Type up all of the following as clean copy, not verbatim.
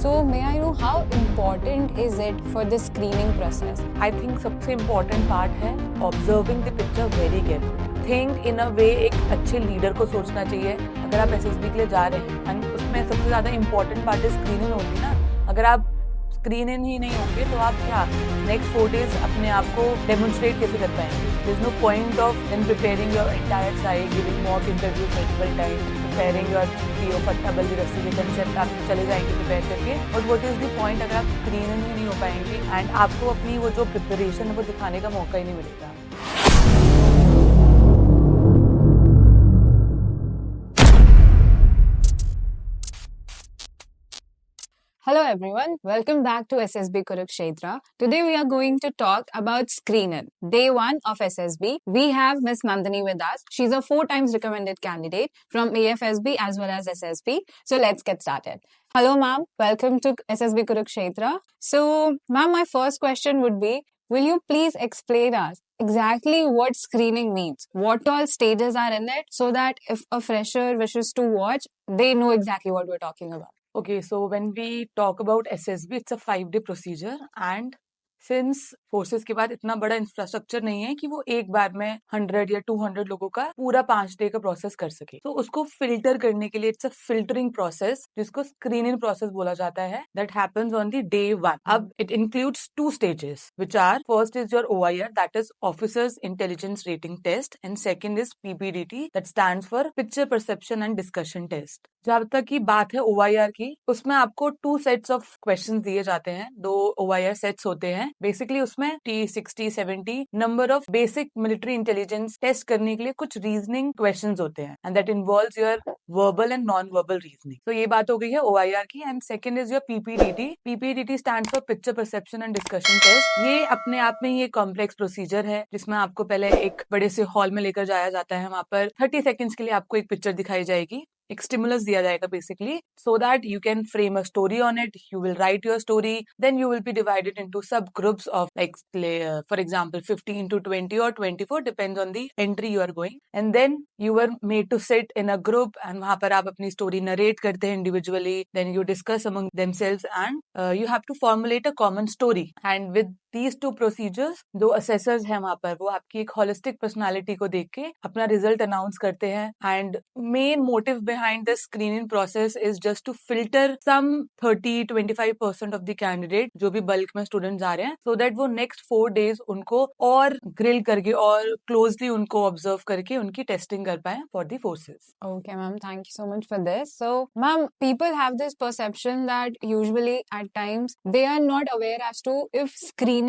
So may I know how important is it for the screening process? I think सबसे important part है observing the picture very carefully. Think in a way एक अच्छे leader को सोचना चाहिए. अगर आप SSB के लिए जा रहे हैं and उसमें सबसे ज़्यादा important part है screening होती ना. अगर आप स्क्रीन इन ही नहीं होंगे तो आप क्या नेक्स्ट 4 days अपने आप को डेमोन्स्ट्रेट कैसे कर पाएंगे. There is no point of in preparing your entire side, giving mock interview multiple times, preparing your GPO फट्टा बल्दी रस्सी के कंसेप्ट आप चले जाएंगे प्रिपेयर करके. But what is the point अगर आप स्क्रीन इन ही नहीं हो पाएंगे एंड आपको अपनी वो जो प्रिपरेशन है वो दिखाने का मौका ही नहीं मिलेगा. Hello everyone, welcome back to SSB Kurukshetra. Today we are going to talk about screening. Day 1 of SSB. We have Miss Nandini with us. She's a 4 times recommended candidate from AFSB as well as SSB. So let's get started. Hello ma'am, welcome to SSB Kurukshetra. So ma'am, my first question would be, will you please explain us exactly what screening means? What all stages are in it so that if a fresher wishes to watch, they know exactly what we're talking about. Okay, so when we talk about SSB, it's a 5-day procedure and since forces के बाद इतना बड़ा infrastructure नहीं है कि वो एक बार में 100 या 200 लोगों का पूरा 5 डे का प्रोसेस कर सके. तो उसको फिल्टर करने के लिए इट्स अ फिल्टरिंग प्रोसेस जिसको स्क्रीनिंग प्रोसेस बोला जाता है. That happens on the day 1. अब it includes 2 stages which are first is your OIR, that is officers intelligence rating test, and second is PPDT, that stands for picture perception and discussion test. जब तक की बात है OIR की, उसमें आपको 2 sets of questions दिए जाते हैं. 2 OIR सेट्स होते हैं. बेसिकली उसमें 60, 70 number of basic military intelligence test करने के लिए कुछ रीजनिंग क्वेश्चंस होते हैं and that involves your verbal and non verbal reasoning. तो ये बात हो गई है OIR की. And second is your PPDT. PPDT stands for picture perception and discussion test. ये अपने आप में ही एक कॉम्प्लेक्स प्रोसीजर है जिसमें आपको पहले एक बड़े से हॉल में लेकर जाया जाता है. वहां पर 30 सेकेंड्स के लिए आपको एक पिक्चर दिखाई जाएगी, एक स्टिमुलस दिया जाएगा basically, so that you can frame a story on it. You will write your story, then you will be divided into sub groups of like for example 15 to 20 or 24 depends on the entry you are going. And then you are made to sit in a group and वहां पर आप अपनी story narrate करते हैं individually. Then you discuss among themselves and you have to formulate a common story. And with these 2 procedures, जो assessors हैं वहां पर, वो आपकी एक holistic personality को देख के अपना रिजल्ट अनाउंस करते हैं. And main motive behind the screening process is just to filter some 30-25% of the candidate जो भी बल्क में स्टूडेंट्स आ रहे हैं, सो दैट वो नेक्स्ट 4 days उनको और ग्रिल करके और क्लोजली उनको ऑब्जर्व करके उनकी टेस्टिंग कर पाए for the forces. Okay, ma'am. Thank you so much for this. So, ma'am, people have this perception that usually at times they are not aware as to if screenings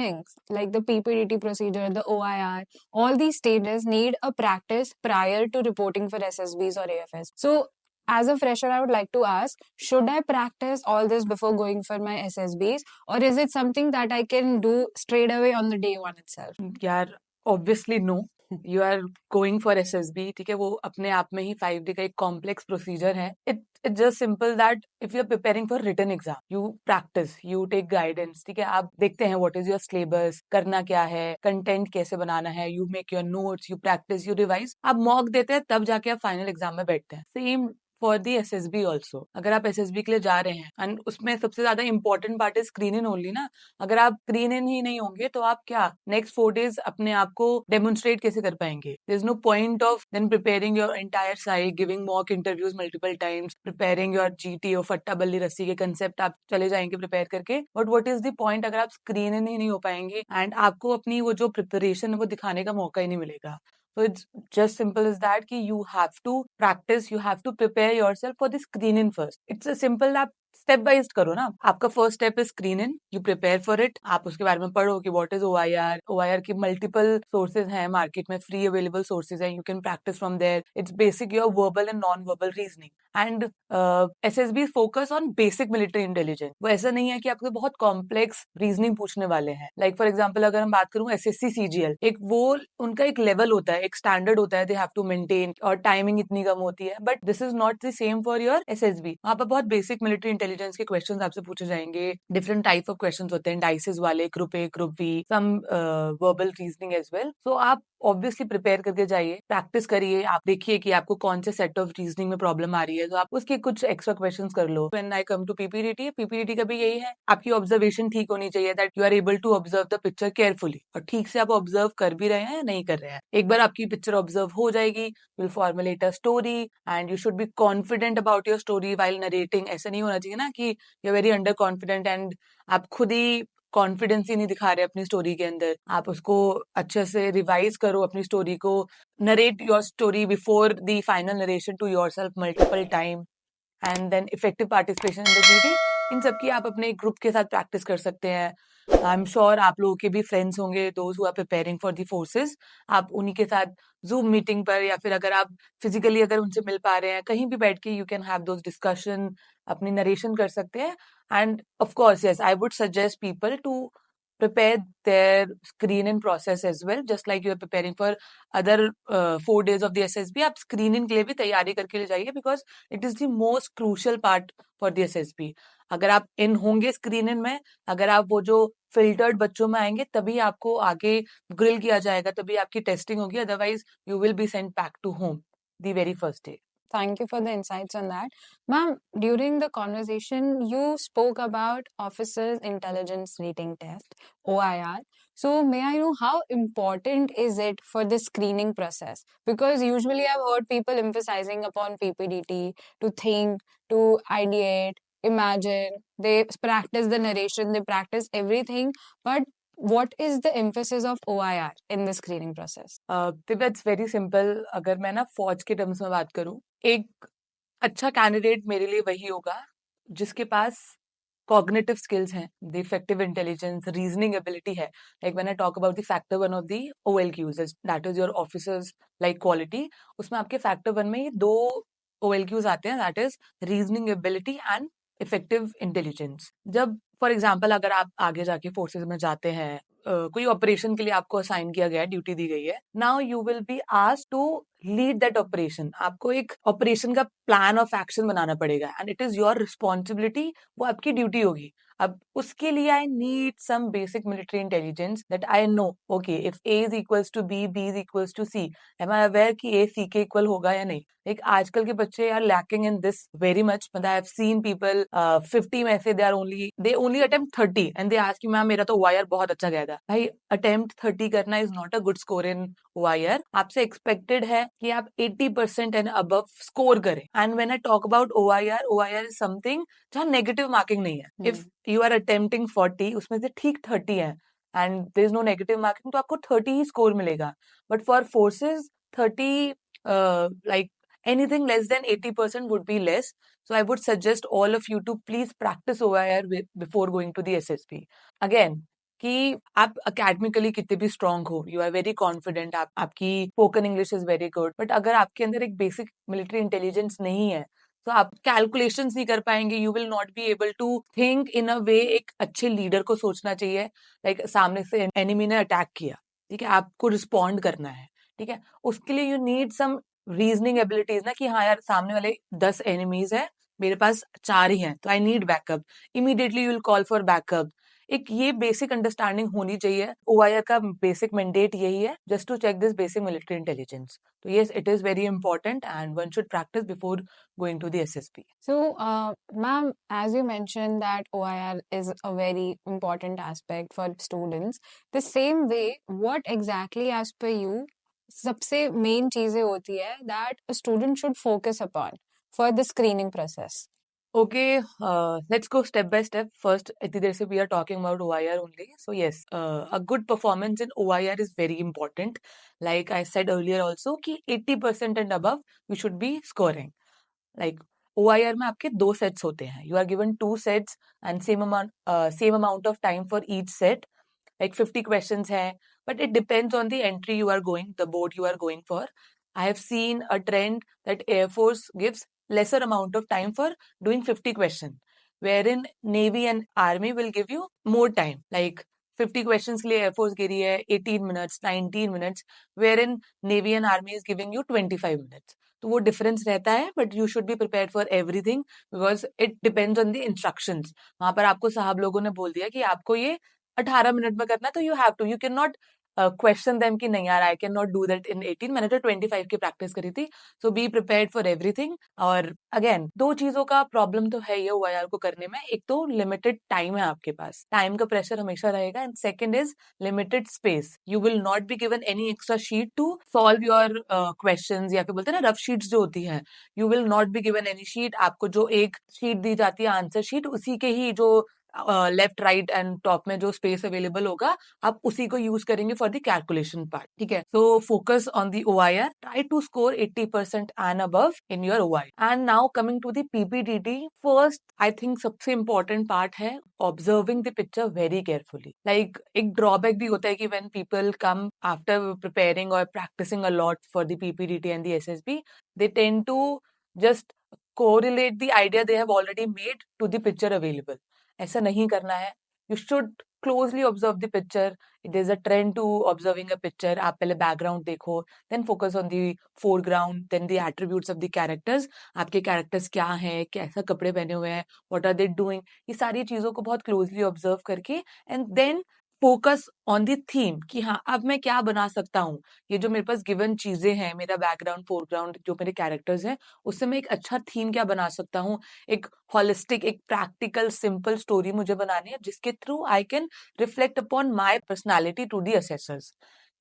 like the PPDT procedure, the OIR, all these stages need a practice prior to reporting for SSBs or AFS. So, as a fresher, I would like to ask, should I practice all this before going for my SSBs, or is it something that I can do straight away on the day 1 itself? यार obviously no. You are going for SSB, ठीक है, वो अपने आप में ही 5 day का एक complex procedure है. It's just simple that if you are preparing for written exam, you practice, you take guidance, ठीक है. आप देखते हैं व्हाट इज योर सिलेबस, करना क्या है, कंटेंट कैसे बनाना है, you make your notes, you practice, you revise. आप मॉक देते हैं तब जाके आप फाइनल एग्जाम में बैठते हैं. Same for the SSB also. अगर आप SSB के लिए जा रहे हैं एंड उसमें सबसे ज्यादा इंपॉर्टेंट पार्ट है स्क्रीन इन ओनली ना. अगर आप स्क्रीन इन ही नहीं होंगे तो आप क्या नेक्स्ट 4 days अपने आप को डेमोन्स्ट्रेट कैसे कर पाएंगे. There is no point of then preparing your entire side, giving mock interviews multiple times, preparing your GTO फट्टा बल्ली रस्सी के कंसेप्ट आप चले जाएंगे प्रिपेयर करके. But what is the point अगर आप स्क्रीन इन ही नहीं हो पाएंगे एंड आपको अपनी वो जो प्रिपरेशन है वो दिखाने का मौका ही नहीं मिलेगा. So it's just simple as that कि you have to practice, you have to prepare yourself for the screening first. It's a simple आप स्टेप वाइज करो ना. आपका first step is screen in, you prepare for it. आप उसके बारे में पढ़ो कि व्हाट इज OIR की मल्टीपल सोर्सेज हैं मार्केट में, फ्री अवेलेबल सोर्सेज हैं, you can practice from there. It's basic your verbal and non verbal reasoning. And SSB focus on basic military intelligence. वो ऐसा नहीं है कि आपको बहुत कॉम्प्लेक्स रीजनिंग पूछने वाले हैं. लाइक फॉर एग्जाम्पल अगर हम बात करूं SSC CGL, एक वो उनका एक लेवल होता है, एक स्टैंडर्ड होता है, दे हैव टू मेंटेन, और टाइमिंग इतनी कम होती है. But this is not the same for your SSB. वहां पर बहुत बेसिक मिलिट्री इंटेलिजेंस के क्वेश्चंस आपसे पूछे जाएंगे, डिफरेंट टाइप ऑफ क्वेश्चंस होते हैं, डाइसेस वाले, group A, group B, some verbal reasoning as well. So आप ऑब्वियसली प्रिपेयर करके जाइए, प्रैक्टिस करिए, आप देखिए कि आपको कौन से सेट ऑफ रीजनिंग में प्रॉब्लम आ रही है, तो आप उसके कुछ एक्स्ट्रा क्वेश्चंस कर लो। When I come to PPDT, PPDT का भी यही है, आपकी ऑब्जर्वेशन ठीक होनी चाहिए, that you are able to observe the picture carefully, और ठीक से आप ऑब्जर्व कर भी रहे हैं या नहीं कर रहे हैं। एक बार आपकी पिक्चर ऑब्जर्व हो जाएगी, you will formulate a story and you should be confident about your story while narrating. ऐसा नहीं होना चाहिए ना कि you are very under confident and आप खुद ही कॉन्फिडेंस ही नहीं दिखा रहे अपनी स्टोरी के अंदर। आप उसको अच्छे से रिवाइज करो, अपनी स्टोरी को, narrate your story before the final narration to yourself multiple time, and then effective participation in the GD. इन सब की आप अपने ग्रुप के साथ प्रैक्टिस कर सकते हैं। आई एम श्योर आप लोगों के भी फ्रेंड्स होंगे, those who are preparing for the forces, आप उन्हीं के साथ जूम मीटिंग पर, या फिर अगर आप फिजिकली अगर उनसे मिल पा रहे हैं, कहीं भी बैठ के you can have those discussion, अपनी नरेशन कर सकते हैं। And of course yes, I would suggest people to prepare their screening process as well, just like you are preparing for other 4 days of the SSB. आप screening के लिए भी तैयारी करके ले जाइए, because it is the most crucial part for the SSB. अगर आप इन होंगे screening में, अगर आप वो जो filtered बच्चों में आएंगे, तभी आपको आगे grill किया जाएगा, तभी आपकी testing होगी, otherwise you will be sent back to home the very first day. Thank you for the insights on that. Ma'am, during the conversation, you spoke about Officers Intelligence Rating Test, OIR. So, may I know how important is it for the screening process? Because usually I've heard people emphasizing upon PPDT to think, to ideate, imagine. They practice the narration, they practice everything. But what is the emphasis of OIR in the screening process? It's very simple. अगर मैं ना फौज के terms में बात करूं, एक अच्छा कैंडिडेट मेरे लिए वही होगा जिसके पास कॉग्निटिव स्किल्स हैं, the effective intelligence, reasoning ability है। Like when I talk about the factor one of the OLQs, that is your officers like quality, उसमें आपके फैक्टर वन में ये 2 OLQs आते हैं, that is reasoning ability and effective intelligence. जब for example अगर आप आगे जाके फोर्सेज में जाते हैं, कोई ऑपरेशन के लिए आपको असाइन किया गया है, ड्यूटी दी गई है, now you will be asked to lead that operation. आपको एक ऑपरेशन का प्लान ऑफ एक्शन बनाना पड़ेगा and it is your responsibility, वो आपकी ड्यूटी होगी। अब उसके लिए I need some basic military intelligence, that I know okay if A is equals to B, B is equals to C, am I aware कि A C के equal होगा या नहीं। एक आजकल के बच्चे are lacking in this very much. मतलब आई हैव सीन पीपल 50 में से they only attempt 30 and they ask कि मैम मेरा तो OIR बहुत अच्छा गया था। भाई अटेम्प्ट 30 करना is not a good score in OIR। आपसे एक्सपेक्टेड है कि आप 80% एंड अबव स्कोर करें। And when I talk about OIR is something जहाँ नेगेटिव मार्किंग नहीं है। इफ यू आर अटेम्प्टिंग 40, उसमें से ठीक 30 है and there is no negative marking, तो आपको 30 ही स्कोर मिलेगा। But for forces 30 like anything less than 80% would be less. So I would suggest all of you to please practice OIR before going to the SSB. Again, कि आप academically कितने भी strong हो, you are very confident, आपकी spoken English is very good, but अगर आपके अंदर एक बेसिक मिलिट्री इंटेलिजेंस नहीं है, तो आप कैलकुलेशंस नहीं कर पाएंगे, you will not be able to think in a way. एक अच्छे लीडर को सोचना चाहिए, लाइक सामने से एनिमी ने अटैक किया, ठीक है, आपको रिस्पॉन्ड करना है, ठीक है, उसके लिए you need some reasoning abilities ना, कि हाँ यार सामने वाले 10 एनिमीज है, मेरे पास 4 ही हैं, तो I need backup, immediately you will call for backup. एक ये बेसिक अंडरस्टैंडिंग होनी चाहिए। OIR का बेसिक मैंडेट यही है, just to check this basic military intelligence. तो yes, it is very important and one should practice before going to the SSB. So, ma'am, as you mentioned that OIR is a very important aspect for students, the same way, what exactly as per you सबसे main चीजें होती है that a student should focus upon for the screening process? Okay, let's go step by step. First, इतनी देर से we are talking about OIR only. So yes, a good performance in OIR is very important. Like I said earlier also कि 80% and above you should be scoring. Like OIR में आपके 2 sets होते हैं. You are given 2 sets and same amount of time for each set. Like 50 questions है, but it depends on the entry you are going, the board you are going for. I have seen a trend that Air Force gives lesser amount of time for doing 50 questions, wherein Navy and Army will give you more time. Like 50 questions के लिए Air Force गिरी है 18 minutes, 19 minutes, wherein Navy and Army is giving you 25 minutes. तो वो difference रहता है, but you should B prepared for everything because it depends on the instructions. वहां पर आपको साहब लोगों ने बोल दिया कि आपको ये 18 मिनट में करना है, तो you have to, you can not question them कि नहीं यार I can not do that in 18। मैंने तो 25 की प्रैक्टिस करी थी। So be prepared for everything. और अगेन दो चीजों का प्रॉब्लम तो है ये OIR को करने में, एक तो लिमिटेड टाइम है आपके पास, टाइम का प्रेशर हमेशा रहेगा, and second is limited space. You will not be given any extra sheet to solve your questions, या फिर बोलते हैं ना रफ शीट्स जो होती है, you will not be given any sheet. आपको जो एक शीट दी जाती है आंसर शीट, उसी के ही जो लेफ्ट राइट एंड टॉप में जो स्पेस अवेलेबल होगा, आप उसी को यूज करेंगे फॉर द कैलकुलेशन पार्ट, ठीक है। So focus on the OIR, try to score 80% and above in your OIR। And now coming to the PPTT, first I think सबसे इंपॉर्टेंट पार्ट है observing the picture very carefully. Like एक drawback भी होता है कि when people come after preparing और practicing a lot for the PPTT and the SSB, they tend to just correlate the idea they have already made to the picture available. ऐसा नहीं करना है। You should closely observe the picture. It is a trend to observing a picture. आप पहले background देखो, then focus on the foreground, then the attributes of the characters. आपके characters क्या हैं, कैसा कपड़े पहने हुए हैं, व्हाट आर दे डूइंग, ये सारी चीजों को बहुत क्लोजली ऑब्जर्व करके and then focus on the theme कि हाँ अब मैं क्या बना सकता हूँ। ये जो मेरे पास गिवन चीजें हैं, मेरा बैकग्राउंड फोरग्राउंड जो मेरे कैरेक्टर्स हैं, उससे मैं एक अच्छा थीम क्या बना सकता हूँ। एक होलिस्टिक, एक प्रैक्टिकल सिंपल स्टोरी मुझे बनानी है जिसके through I can reflect upon my personality to the assessors.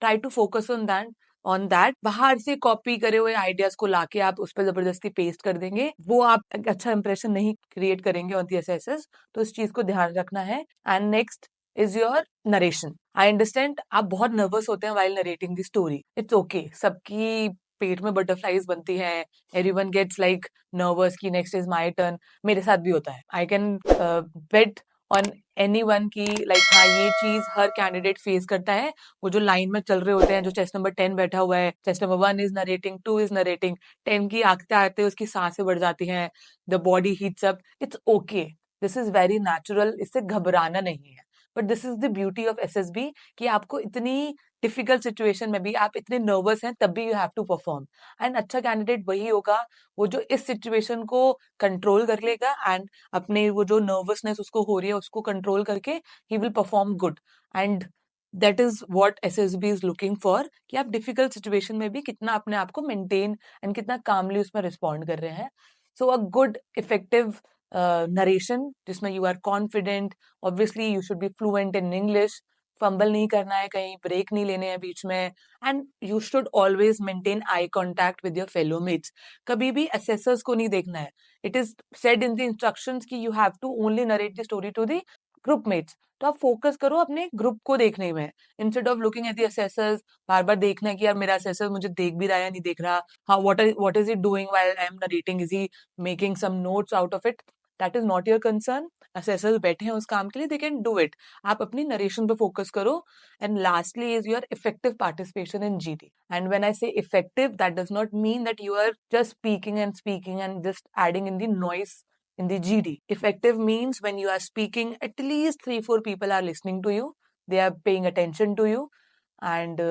Try to focus on that. बाहर से कॉपी करे हुए आइडियाज को लाके आप उस पर जबरदस्ती पेस्ट कर देंगे, वो आप एक अच्छा इंप्रेशन नहीं क्रिएट करेंगे ऑन दी असेसर्स। तो इस चीज को ध्यान रखना है। And next is your narration. I understand आप बहुत नर्वस होते हैं while narrating the story. It's okay, सबकी पेट में बटरफ्लाईज बनती है। एवरीवन गेट्स लाइक नर्वस कि नेक्स्ट इज माय टर्न। मेरे साथ भी होता है। I can bet on anyone की लाइक हाँ ये चीज हर कैंडिडेट फेस करता है। वो जो लाइन में चल रहे होते हैं, जो चेस्ट नंबर 10 बैठा हुआ है, chest number 1 is narrating, 2 is narrating, 10 की आते आते उसकी सांसें बढ़ जाती हैं, the body heats up. It's okay, this is very natural, इससे घबराना नहीं है। But this is the beauty of SSB कि आपको इतनी डिफिकल्ट सिचुएशन में भी आप इतने नर्वस हैं तब भी you have to perform. And अच्छा कैंडिडेट वही होगा वो जो इस सिचुएशन को कंट्रोल कर लेगा एंड अपने वो जो नर्वसनेस उसको हो रही है उसको कंट्रोल करके he will perform good. And that is what SSB is looking for कि आप डिफिकल्ट सिचुएशन में भी कितना अपने आप को मेंटेन एंड कितना कामली उसमें रिस्पॉन्ड कर रहे हैं। So a good effective narration जिसमें you are confident, obviously you should be fluent in English, fumble नहीं करना है, कहीं ब्रेक नहीं लेने हैं बीच में, and you should always maintain eye contact with your fellow mates. कभी भी असेसर्स को नहीं देखना है। It is said in the instructions कि you have to only narrate the story to the group mates. तो आप फोकस करो अपने ग्रुप को देखने में instead of looking at the assessors. बार बार देखना है कि यार मेरा असेसर मुझे देख भी रहा है या नहीं देख रहा, हाँ what is he doing while I am narrating, is he making some notes out of it. That is not your concern. Assessors बैठे हैं उस काम के लिए, दे कैन डू इट। आप अपनी नरेशन पे फोकस करो। And lastly is your effective participation in GD। And when I say effective, that does not mean that you are just speaking and just adding in the noise in the GD. Effective means when you are speaking, at least 3-4 people are listening to you, they are paying attention to you, and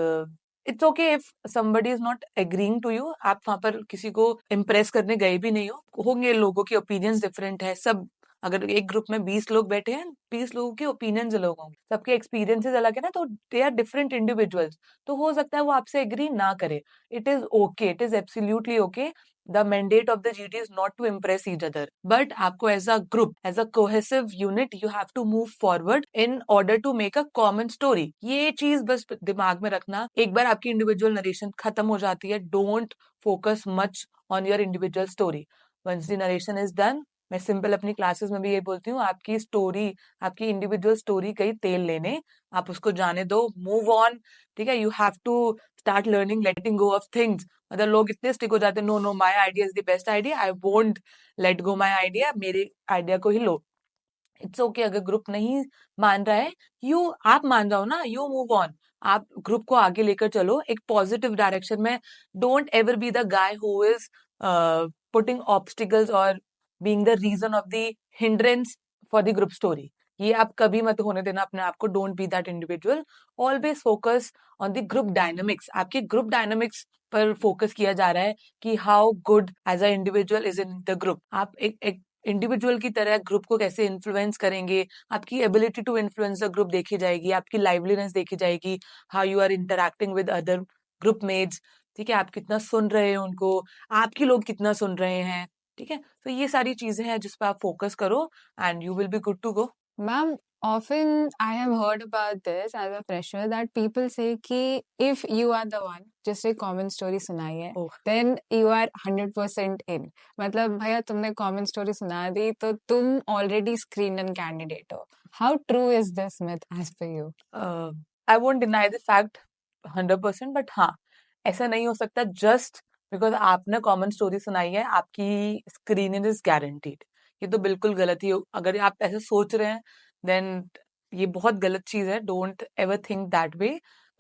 it's okay if somebody is not agreeing to you। आप वहां पर किसी को impress करने गए भी नहीं हो, होंगे लोगों की ओपिनियंस डिफरेंट है सब। अगर एक ग्रुप में 20 लोग बैठे हैं, 20 लोगों के ओपिनियंस अलग होंगे, सबके एक्सपीरियंसेस अलग है ना, तो दे आर डिफरेंट इंडिविजुअल्स। तो हो सकता है वो आपसे एग्री ना करे। It is okay, it is absolutely okay. The mandate of the GD is not to impress each other, but आपको as a group, as a cohesive unit, you have to move forward in order to make a common story। ये चीज बस दिमाग में रखना। एक बार आपकी individual narration खत्म हो जाती है, don't focus much on your individual story. Once the narration is done, मैं सिंपल अपनी क्लासेस में भी ये बोलती हूँ, आपकी स्टोरी, आपकी इंडिविजुअल स्टोरी कहीं तेल लेने, आप उसको जाने दो, मूव ऑन। ठीक है, you have to start learning letting go of things. मतलब लोग इतने स्टिक हो जाते हैं, no no my idea is the best idea, I won't let go my idea, मेरे आइडिया को ही लो। इट्स ओके अगर ग्रुप नहीं मान रहा है, आप मान जाओ ना, यू मूव ऑन। आप ग्रुप को आगे लेकर चलो एक पॉजिटिव डायरेक्शन में। Don't ever be the guy who is putting obstacles और being the reason of the hindrance for the group story. ये आप कभी मत होने देना अपने आप को। Don't be that individual. Always focus on the group dynamics. आपकी ग्रुप डायनामिक्स पर फोकस किया जा रहा है कि how good as a individual is in the group. आप एक इंडिविजुअल की तरह ग्रुप को कैसे इन्फ्लुएंस करेंगे, आपकी ability to influence the group देखी जाएगी, आपकी लाइवलीनेस देखी जाएगी, how you are interacting with other group mates, ठीक है, आप कितना सुन रहे हैं उनको, आपके लोग कितना सुन रहे हैं, ठीक है। तो ये सारी चीजें हैं जिस पर आप फोकस करो and you will be good to go. Ma'am, often I have heard about this as a fresher that people say कि if you are the one जिसने कॉमन स्टोरी सुनाई है ओह, then you are 100% in। मतलब भैया तुमने common story सुना दी तो तुम already screened in candidate हो। How true is this myth as per you? I won't deny the fact 100%, but हाँ, ऐसा नहीं हो सकता जस्ट बिकॉज आपने कॉमन स्टोरी सुनाई है आपकी स्क्रीनिंग इज गारंटीड। ये तो बिल्कुल गलत ही अगर आप ऐसे सोच रहे हैं देन ये बहुत गलत चीज है। Don't ever think that way.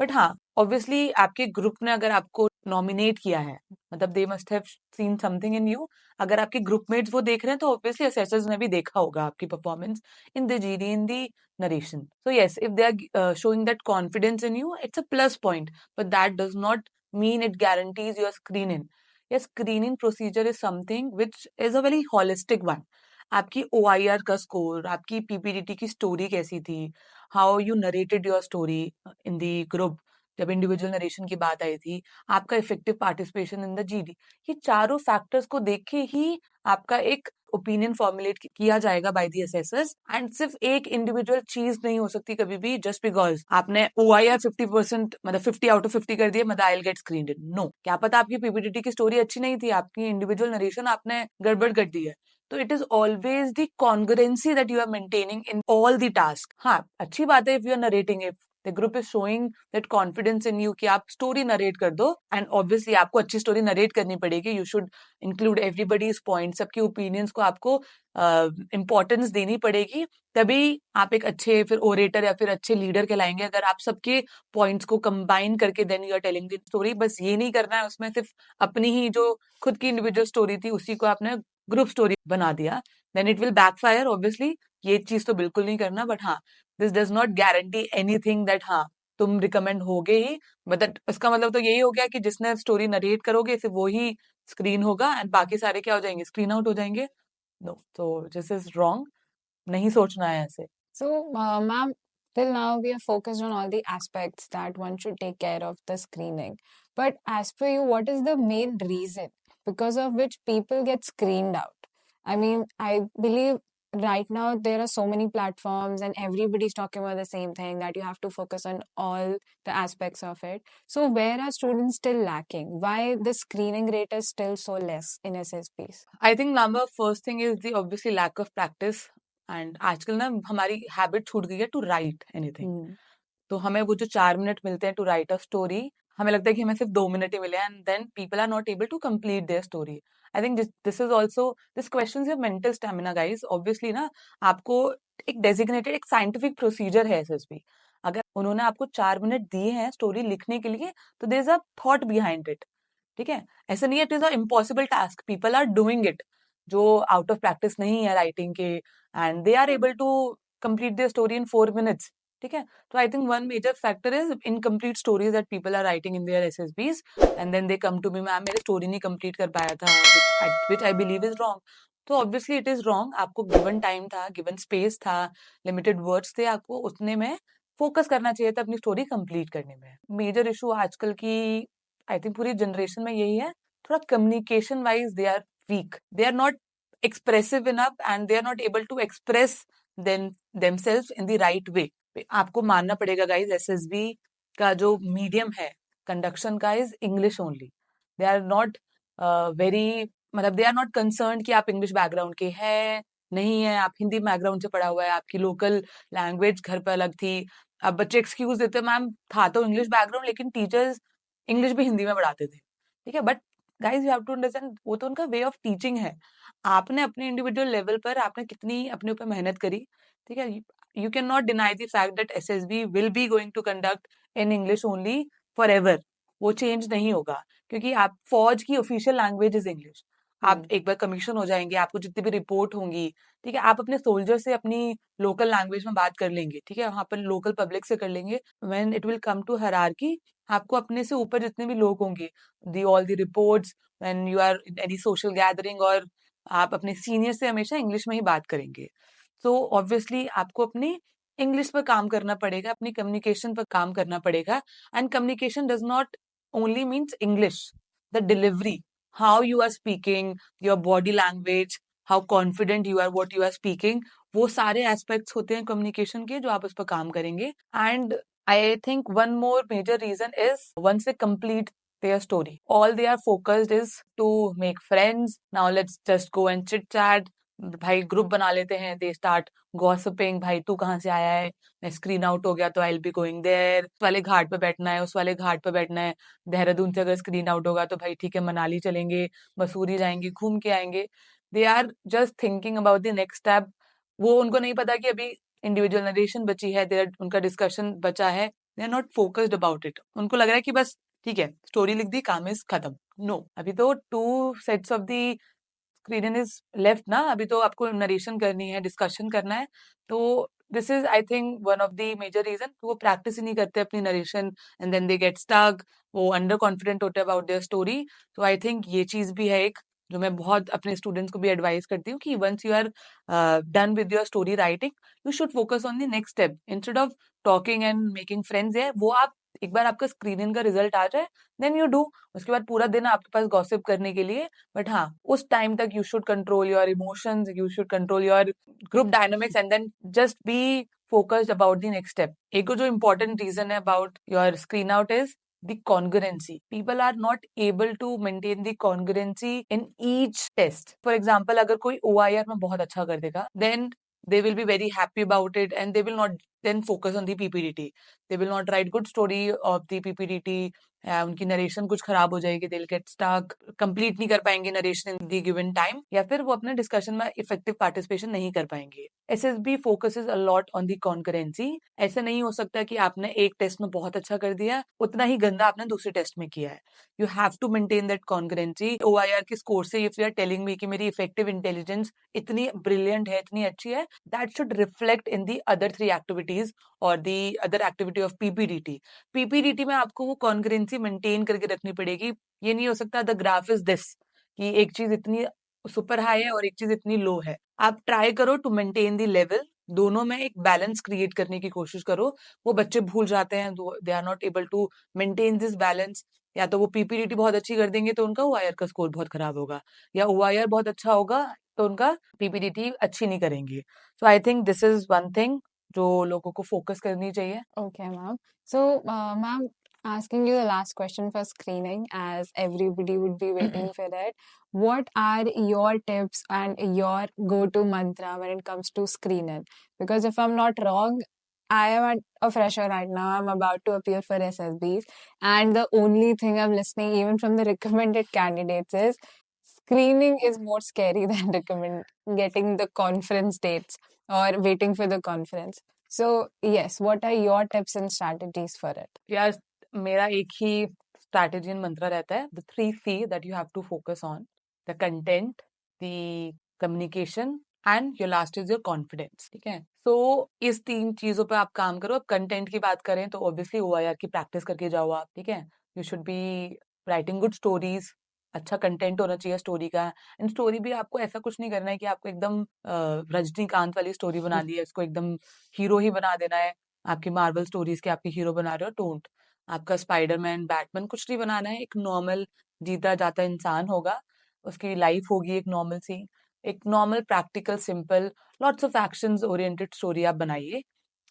But हाँ, ऑब्वियसली आपके ग्रुप ने अगर आपको नॉमिनेट किया है, मतलब they must have seen something in you. अगर आपके ग्रुपमेट्स वो देख रहे हैं तो ऑब्वियसली असेसर्स ने भी देखा होगा आपकी performance in the GD, in the narration. So yes, if they are showing that confidence in you, it's a plus point, but that does not mean it guarantees your screening. Yes, screening procedure is something which is a very holistic one. आपकी OIR का score, आपकी PPDT की story कैसी थी, how you narrated your story in the group, जब individual narration की बात आई थी, आपका effective participation in the GD, ये चारों फैक्टर्स को देख के ही आपका एक ओपिनियन फॉर्मुलेट किया जाएगा बाय दी असेसर्स। एंड सिर्फ एक इंडिविजुअल चीज नहीं हो सकती कभी भी जस्ट बिकॉज आपने OIR 50%, मतलब 50 out of 50 कर दिया, मतलब I will get screened in. No, क्या पता आपकी PPTT की स्टोरी अच्छी नहीं थी, आपकी इंडिविजुअल नरेशन आपने गड़बड़ कर दी है। तो it is always the congruency that you are maintaining in all the task. हाँ, अच्छी बात है if you are narrating, if the group is showing that confidence in you कि आप स्टोरी नरेट कर दो, एंड ऑब्वियसली आपको अच्छी स्टोरी नरेट करनी पड़ेगी। You should include everybody's point, सबके ओपिनियंस को आपको इम्पोर्टेंस देनी पड़ेगी, तभी आप एक अच्छे फिर ओरेटर या फिर अच्छे लीडर कहलाएंगे। अगर आप सबके पॉइंट्स को कंबाइन करके then you are telling the story, बस ये नहीं करना है उसमें सिर्फ अपनी ही जो खुद की इंडिविजुअल स्टोरी थी उसी को आपने ग्रुप स्टोरी बना दिया, then it will backfire obviously. ये चीज तो बिल्कुल नहीं करना। बट हाँ, this does not guarantee anything that हाँ तुम रिकमेंड होगे ही, बट इसका मतलब तो यही हो गया कि जिसने स्टोरी नरेट करोगे सिर्फ वो ही स्क्रीन होगा एंड बाकी सारे क्या हो जाएंगे, स्क्रीन आउट हो जाएंगे। नो, तो दिस इज रॉन्ग, नहीं सोचना है ऐसे। So, ma'am, till now we have focused on all the aspects that one should take care of the screening. But as per you, what is the main reason because of which people get screened out? I mean, I believe right now there are so many platforms and everybody's talking about the same thing that you have to focus on all the aspects of it. So, where are students still lacking? Why the screening rate is still so less in SSBs? I think number first thing is the obviously lack of practice. And आजकल ना हमारी habit छूट गई है to right anything. Hmm. तो हमें वो जो 4 मिनट मिलते हैं टू राइट अ स्टोरी, हमें लगता है कि हमें सिर्फ 2 मिनट ही मिले and then people are not able to complete their story. I think this is also this question your mental stamina guys. Obviously ना, आपको एक डेजिग्नेटेड एक साइंटिफिक प्रोसीजर है SSB। अगर उन्होंने आपको 4 मिनट दिए हैं स्टोरी लिखने के लिए तो there is a thought behind it, ठीक है। ऐसा नहीं है it is a impossible task, people are doing it जो आउट ऑफ प्रैक्टिस नहीं है राइटिंग के, and they are able to complete their story in 4 minutes, ठीक है। तो I think one major factor is incomplete stories that people are writing in their SSBs and then they come to me, ma'am मेरी story नहीं complete कर पाया था, विच I believe is wrong. तो obviously it is wrong. आपको given time था, given space था, limited words थे, आपको उतने में फोकस करना चाहिए था अपनी स्टोरी कंप्लीट करने में। मेजर इशू आजकल की आई थिंक पूरी जनरेशन में यही है, थोड़ा communication wise they are weak, they are not expressive enough and they are not able to express themselves in the right way. आपको मानना पड़ेगा गाइज, SSB का जो मीडियम है कंडक्शन का is English only. They are not very, मतलब they are not concern कि आप इंग्लिश बैकग्राउंड के हैं नहीं है, आप हिंदी बैकग्राउंड से पढ़ा हुआ है, आपकी लोकल लैंग्वेज घर पे अलग थी। अब बच्चे एक्सक्यूज देते हैं, मैम था तो इंग्लिश बैकग्राउंड लेकिन टीचर्स इंग्लिश भी हिंदी में पढ़ाते थे, ठीक है। But guys you have to understand वो तो उनका वे ऑफ टीचिंग है। आपने अपने इंडिविजुअल लेवल पर आपने कितनी अपने ऊपर मेहनत करी, ठीक है। You can not deny the fact that SSB will be going to conduct in English only for ever. वो चेंज नहीं होगा क्योंकि आप फौज की ऑफिशियल लैंग्वेज इज इंग्लिश। आप एक बार कमीशन हो जाएंगे, आपको जितनी भी रिपोर्ट होंगी, ठीक है, आप अपने सोल्जर से अपनी लोकल लैंग्वेज में बात कर लेंगे, ठीक है, वहां पर लोकल पब्लिक से कर लेंगे। When it will come to hierarchy, आपको अपने से ऊपर जितने भी लोग होंगे, the all the reports when you are in any social gathering, और आप अपने सीनियर से हमेशा इंग्लिश में ही बात करेंगे। सो ऑब्वियसली आपको अपनी इंग्लिश पर काम करना पड़ेगा, अपनी कम्युनिकेशन पर काम करना पड़ेगा। And communication does not only means English. The delivery, how you are speaking, your body language, how confident you are, what you are speaking, वो सारे एस्पेक्ट्स होते हैं कम्युनिकेशन के जो आप उस पर काम करेंगे। And I think one more major reason is once they complete their story, all they are focused is to make friends. Now let's just go and chit chat. भाई ग्रुप बना लेते हैं, दे स्टार्ट गॉसिपिंग, भाई तू कहाँ से आया है, मैं स्क्रीन आउट हो गया तो I will be going there, उस वाले घाट पे बैठना है, उस वाले घाट पे बैठना है। देहरादून से अगर स्क्रीन आउट होगा तो भाई ठीक है मनाली चलेंगे, मसूरी जाएंगे, घूम के आएंगे। They are just thinking about the next step. वो उनको नहीं पता कि अभी इंडिविजुअल नरेशन बची है, देर उनका डिस्कशन बचा है। They are not focused about it. उनको लग रहा है कि बस ठीक है स्टोरी लिख दी, काम इज खत्म। नो, अभी तो 2 sets of the screen is left ना, अभी तो आपको नरेशन करनी है, डिस्कशन करना है। तो this is I think one of the major reason, वो प्रैक्टिस ही नहीं करते अपनी narration, and then they get stuck, वो अंडर कॉन्फिडेंट होते हैं अबाउट देयर स्टोरी। तो आई थिंक ये चीज भी है एक जो मैं बहुत अपने स्टूडेंट्स को भी एडवाइस करती हूँ कि once you are done with your story writing, you should focus on the next step instead of talking and making friends. है वो आप एक बार आपका स्क्रीनिंग का रिजल्ट आ जाए, देन यू डू, उसके बाद पूरा दिन आपके पास गॉसिप करने के लिए। बट हाँ, उस टाइम तक you should control your emotions, you should control your group dynamics, and then just be focused about the next step. एक जो important reason है about your screen out is the congruency. People are not able to maintain the congruency in each test. For example, अगर कोई OIR में बहुत अच्छा कर देगा, then they will be very happy about it and they will not then focus on the PPDT. They will not write good story of the PPDT. उनकी narration कुछ खराब हो जाएगी, they'll get stuck, कंप्लीट नहीं कर पाएंगे narration in the given time, या फिर वो अपने डिस्कशन में इफेक्टिव पार्टिसिपेशन नहीं कर पाएंगे। SSB focuses a lot on the concurrency. ऐसा नहीं हो सकता कि आपने एक टेस्ट में बहुत अच्छा कर दिया, उतना ही गंदा आपने दूसरे टेस्ट में किया है। You have to maintain that concurrency. OIR के स्कोर से if you are telling me कि मेरी इफेक्टिव इंटेलिजेंस इतनी ब्रिलियंट है, इतनी अच्छी है, that should reflect in the other 3 activities और the other activity of PPDT. PPDT में आपको वो कॉन्करेंसी मेंटेन करके रखनी पड़ेगी। ये नहीं हो सकता द ग्राफ इज दिस, कि एक चीज इतनी सुपर हाई है और एक चीज इतनी लो है। आप ट्राई करो टू मेंटेन दी लेवल, दोनों में एक बैलेंस क्रिएट करने की कोशिश करो। वो बच्चे भूल जाते हैं, they are not able to maintain this balance. या तो वो पीपीडीटी बहुत अच्छी कर देंगे तो उनका ओआईआर का स्कोर बहुत खराब होगा, या ओआईआर बहुत अच्छा होगा तो उनका पीपीडीटी अच्छी नहीं करेंगे। So I think this is one thing जो लोगों को फोकस करनी चाहिए। Okay, ma'am. So, ma'am, asking you the last question for screening, as everybody would be waiting for it. What are your tips and your go-to mantra when it comes to screening? Because if I'm not wrong, I am a fresher right now. I'm about to appear for SSBs, and the only thing I'm listening, even from the recommended candidates, is screening is more scary than getting the conference dates or waiting for the conference. So, yes, what are your tips and strategies for it? यार मेरा एक ही strategy and मंत्र रहता है, the 3C that you have to focus on, the content, the communication and your last is your confidence. ठीक है, सो इस 3 चीजों पे आप काम करो। अब कंटेंट की बात करें तो ऑब्वियसली ओआईआर की प्रैक्टिस करके जाओ आप। ठीक है, you should be writing good stories, अच्छा कंटेंट होना चाहिए स्टोरी का। एंड स्टोरी भी आपको ऐसा कुछ नहीं करना है कि आपको एकदम रजनीकांत वाली स्टोरी बना दी है, इसको एकदम हीरो ही बना देना है, आपकी मार्वल स्टोरीज के आपके हीरो बना रहे हो। डोंट, आपका स्पाइडरमैन, बैटमैन कुछ नहीं बनाना है। एक नॉर्मल जीता जाता इंसान होगा, उसकी लाइफ होगी एक नॉर्मल सी, एक normal practical simple lots of actions oriented story आप बनाइए,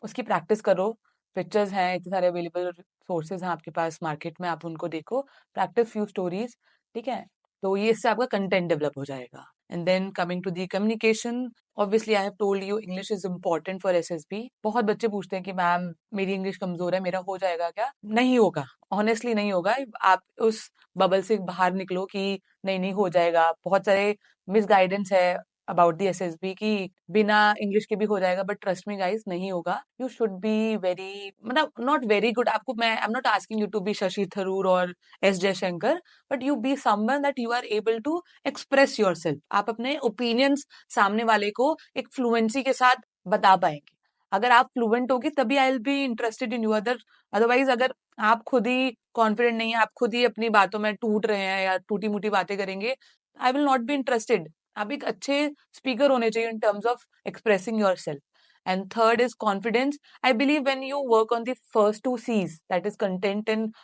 उसकी प्रैक्टिस करो। पिक्चर्स हैं इतने सारे अवेलेबल, सोर्सेज हैं आपके पास मार्केट में, आप उनको देखो, प्रैक्टिस फ्यू स्टोरीज। ठीक है, तो ये इससे आपका कंटेंट डेवलप हो जाएगा। And then coming to the communication, obviously I have told you English is important for SSB. बहुत बच्चे पूछते हैं कि मैम मेरी इंग्लिश कमजोर है, मेरा हो जाएगा क्या? नहीं होगा, ऑनेस्टली नहीं होगा। आप उस बबल से बाहर निकलो कि नहीं नहीं हो जाएगा। बहुत सारे मिसगाइडेंस है अबाउट दी एसएसबी की बिना इंग्लिश के भी हो जाएगा, बट ट्रस्ट मी गाइस नहीं होगा। यू शुड बी वेरी, मतलब नॉट वेरी गुड। आपको मैं I am not asking you to be Shashi Tharoor और S Jaishankar, but you be someone that you are able to express yourself. आप अपने ओपिनियंस सामने वाले को एक फ्लुएंसी के साथ बता पाएंगे। अगर आप फ्लुएंट होगी तभी आई will be interested in you. Otherwise अगर आप खुद ही कॉन्फिडेंट नहीं है, आप खुद ही अपनी बातों में टूट रहे हैं या टूटी मुटी बातें करेंगे, I will not be interested. आप एक अच्छे स्पीकर होने चाहिए in terms of expressing your self. And third is confidence. I believe when you work on the first two C's, that is content and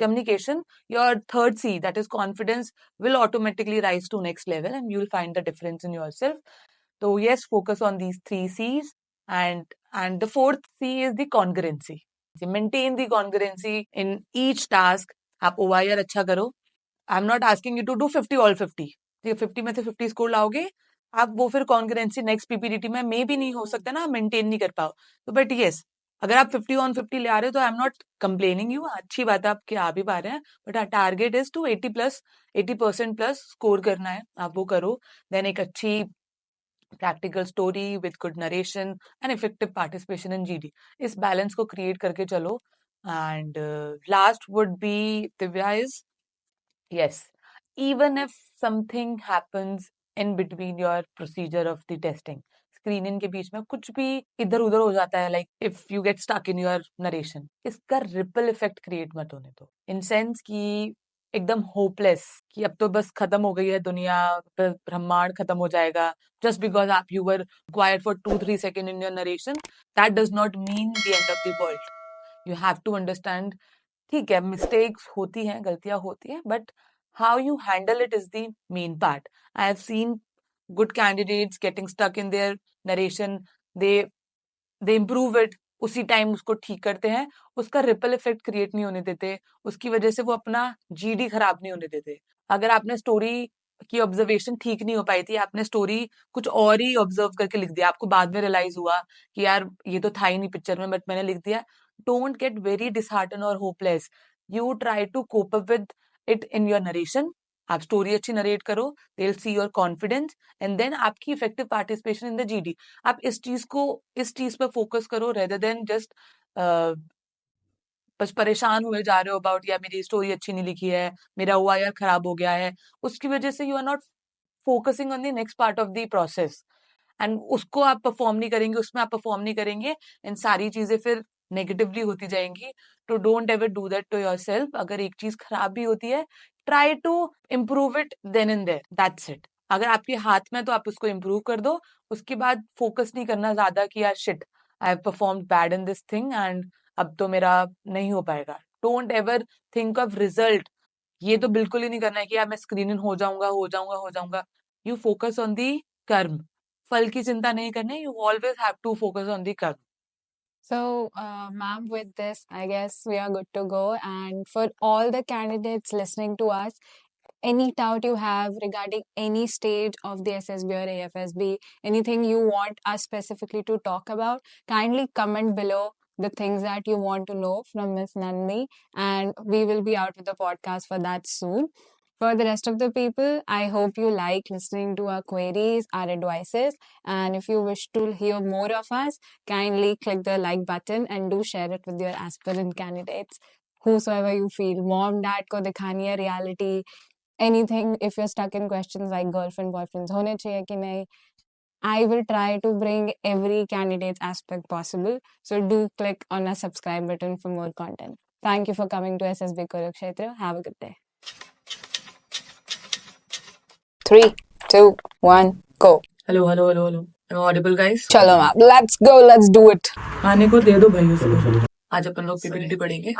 communication, your third C, that is confidence, will automatically rise to next level and you'll find the difference in yourself. So yes, focus on these three C's. And the fourth C is the congruency. Maintain the congruency in each task. आप OIR अच्छा करो। I am not asking you to do 50 all 50, ठीक है, 50 में से 50 score लाओगे आप, वो फिर कॉन्ग्रुएंसी नेक्स्ट पीपीडीटी में मे भी नहीं हो सकता ना, मेंटेन नहीं कर पाओ। तो बट यस, अगर आप 50 ऑन 50 ले आ रहे हो तो I am not complaining you, अच्छी बात है आपके आ भी पा रहे हैं, but our target is to 80% plus score करना है, आप वो करो। देन एक अच्छी practical story with good narration and effective participation in GD, इस बैलेंस को क्रिएट करके चलो। And last would be Divya is yes, even if something happens in between your procedure of the testing, screening के बीच में कुछ भी इधर उधर हो जाता है, like if you get stuck in your narration, इसका रिपल इफेक्ट क्रिएट मत होने दो, इन सेंस कि एकदम होपलेस कि अब तो बस खत्म हो गई है दुनिया, ब्रह्मांड खत्म हो जाएगा जस्ट बिकॉज आप you were quiet for 2-3 second in your narration. That does not mean the end of the world. You have to understand, ठीक है मिस्टेक्स होती हैं, गलतियां होती हैं, but how you handle it is the main part. I have seen good candidates getting stuck in their narration. They improve it, उसी time उसको ठीक करते हैं, उसका रिपल इफेक्ट क्रिएट नहीं होने देते, उसकी वजह से वो अपना जीडी खराब नहीं होने देते। अगर आपने स्टोरी की ऑब्जर्वेशन ठीक नहीं हो पाई थी, आपने स्टोरी कुछ और ही ऑब्जर्व करके लिख दिया, आपको बाद में रियलाइज हुआ कि यार ये तो था ही नहीं पिक्चर में, बट मैंने लिख दिया, डोंट गेट वेरी डिसहार्टन और होपलेस। You try to cope up with it in your narration. आप स्टोरी अच्छी नरेट करो, they will see your confidence and then आपकी effective participation in the GD. आप इस चीज पर फोकस करो रेदर देन जस्ट बस परेशान हुए जा रहे हो अबाउट या मेरी स्टोरी अच्छी नहीं लिखी है, मेरा OIR खराब हो गया है, उसकी वजह से you are not focusing on the next part of the process and उसको आप परफॉर्म नहीं करेंगे, उसमें आप परफॉर्म नहीं करेंगे, एंड सारी चीजें फिर नेगेटिवली होती जाएंगी। तो don't ever do that to yourself. अगर एक चीज खराब भी होती है, try to improve it then and there, that's it. अगर आपके हाथ में तो आप उसको इम्प्रूव कर दो, उसके बाद फोकस नहीं करना ज्यादा कि यार shit I have performed bad in this thing and अब तो मेरा नहीं हो पाएगा। Don't ever think of result, ये तो बिल्कुल ही नहीं करना है कि यार मैं स्क्रीन इन हो जाऊंगा हो जाऊंगा हो जाऊंगा। यू फोकस ऑन दी कर्म, फल की चिंता नहीं करनी, you always have to focus on the karma. So, ma'am, with this, I guess we are good to go. And for all the candidates listening to us, any doubt you have regarding any stage of the SSB or AFSB, anything you want us specifically to talk about, kindly comment below the things that you want to know from Miss Nandini, and we will be out with the podcast for that soon. For the rest of the people, I hope you like listening to our queries, our advices, and if you wish to hear more of us, kindly click the like button and do share it with your aspirant candidates, whosoever you feel. Mom, dad ko dikhani hai reality, anything. If you're stuck in questions like girlfriend, boyfriends hone chahiye ki nahi, I will try to bring every candidate's aspect possible. So do click on a subscribe button for more content. Thank you for coming to SSB Kurukshetra. Have a good day. 3, 2, 1, go. Hello hello hello hello, am audible guys? चलो ma'am, let's go, let's do it. आने को दे दो भाई उसको। आज अपन लोग PPT पढ़ेंगे।